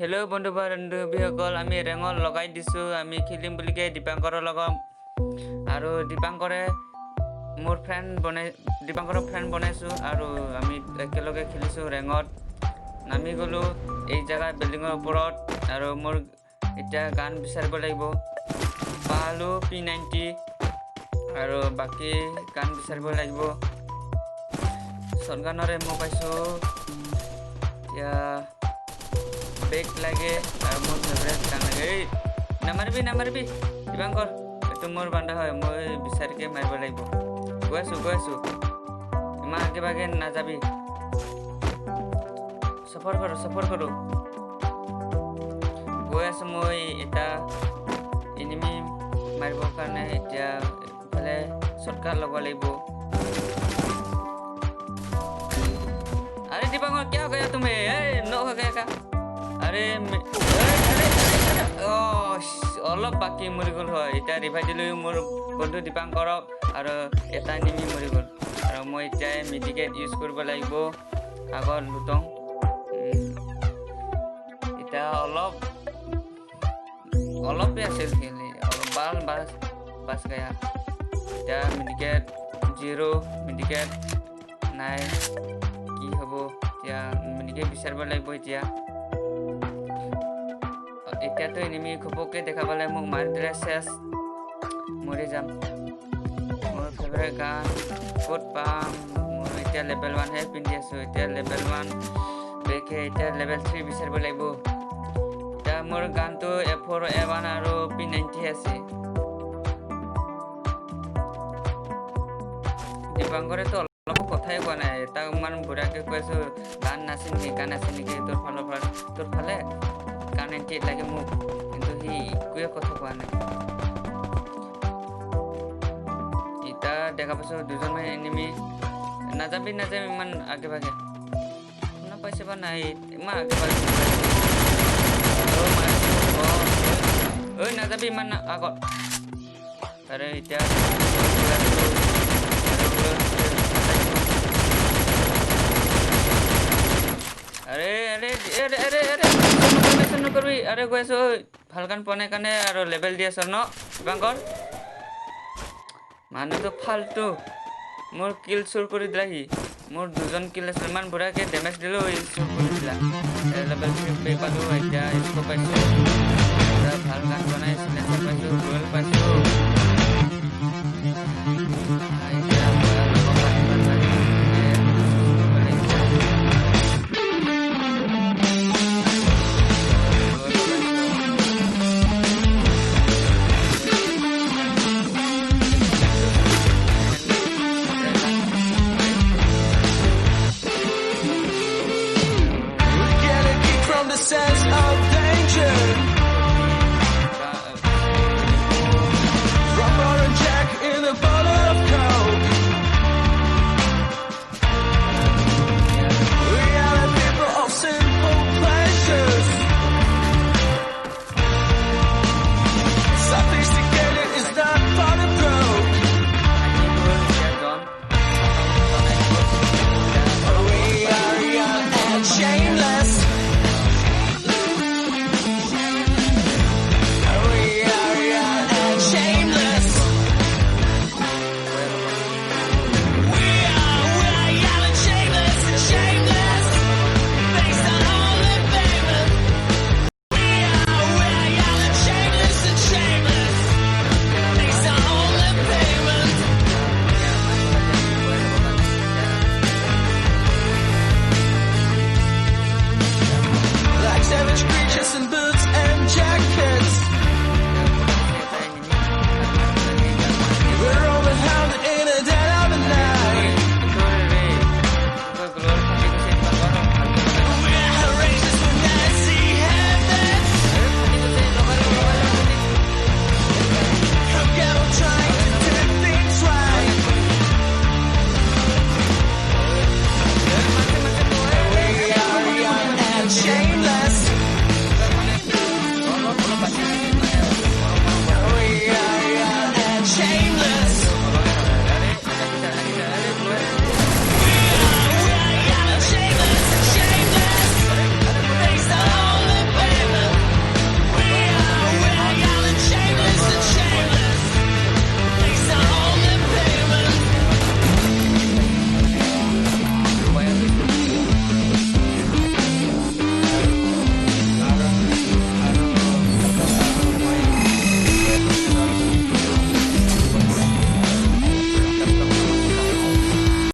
Hello' বন্ধু বান্ধৱীসকল, আমি ৰেঙত লগাই দিছোঁ। আমি খেলিম বুলিকে দীপাংকৰৰ লগত, আৰু দীপাংকৰৰ ফ্ৰেণ্ড বনাইছোঁ, আৰু আমি একেলগে খেলিছোঁ ৰেঙত। নামি গ'লোঁ এই জেগা বিল্ডিঙৰ ওপৰত, আৰু মোৰ এতিয়া গান বিচাৰিব লাগিব। পালোঁ P90, আৰু বাকী গান বিচাৰিব লাগিব। শ্বটগানৰে মই পাইছোঁ এতিয়া বেগ লাগে, আৰু মোৰ ফেভৰেট গান লাগে। এই নামাৰিবি দীপাংকৰ, এইটো মোৰ বান্ধা হয়, মই বিচাৰিকে মাৰিব লাগিব। গৈ আছোঁ ইমান আগে ভাগে নাযাবি। চফৰ কৰোঁ গৈ আছোঁ মই এটা এনিমি মাৰিবৰ কাৰণে। এতিয়া ইফালে শ্বটগান ল'ব লাগিব। अरे दीपांकर क्या हो गया तुम्हें? नो हो गया का? अरे অলপ বাকী মৰি গ'ল হয়। এতিয়া ৰিভাই দিলোঁ মোৰ বন্ধু দীপাংকৰক, আৰু এটা নিমি মৰি গ'ল। আৰু মই এতিয়া মেডিকেট ইউজ কৰিব লাগিব। আগত লুটং এতিয়া অলপে আছিল খেলি, অলপ বাছ গয়া। এতিয়া মেডিকেট 0, মেডিকেট নাই। কি হ'ব এতিয়া? মেডিকেট বিচাৰিব লাগিব। এতিয়াতো এনিমি ঘপককে দেখা পালে মোক মাৰি দিলে চেছ, মৰি যাম। মোৰ ফেভৰেট গান ক'ত পাম? মই এতিয়া লেভেল 1 হে পিন্ধি আছোঁ। এতিয়া লেভেল 1 বেকে, এতিয়া লেভেল 3 বিচাৰিব লাগিব। এতিয়া মোৰ গানটো F4, A1 আৰু P90 আছে। দীপাংকৰেতো অলপ কথাই কোৱা নাই। তাক ইমান বুঢ়াকে কৈ আছোঁ গান আছে নেকি তোৰ ফালে গান 98 লাগে মোক, কিন্তু সি একোৱে কথা কোৱা নাই। এতিয়া দেখা পাইছোঁ দুজনমান এনিমি। নাযাবি ইমান আগে ভাগে। শুনা পাইছে বা নাই? ইমান আগে ভাগে নাযাবি ইমান আগত। আৰে এতিয়া নকৰিবি। আৰে গৈ আছোঁ, ভাল গান পোৱা নাই কাৰণে আৰু লেভেল দি আছ ন দীপাংকৰ? মানুহটো ফাল্টু, মোৰ কিল চুৰ কৰি দিলা সি। মোৰ 2জন কিল আছিল, ইমান বুঢ়াকে ডেমেজ দিলোঁ, চুৰ কৰি দিলা। লেভেল 3 পালোঁ। এতিয়া স্কোপ পাইছোঁ, ভাল গান বনাই চিলেঞ্চাৰ পাইছোঁ, ৰয়েল পাইছোঁ। Sense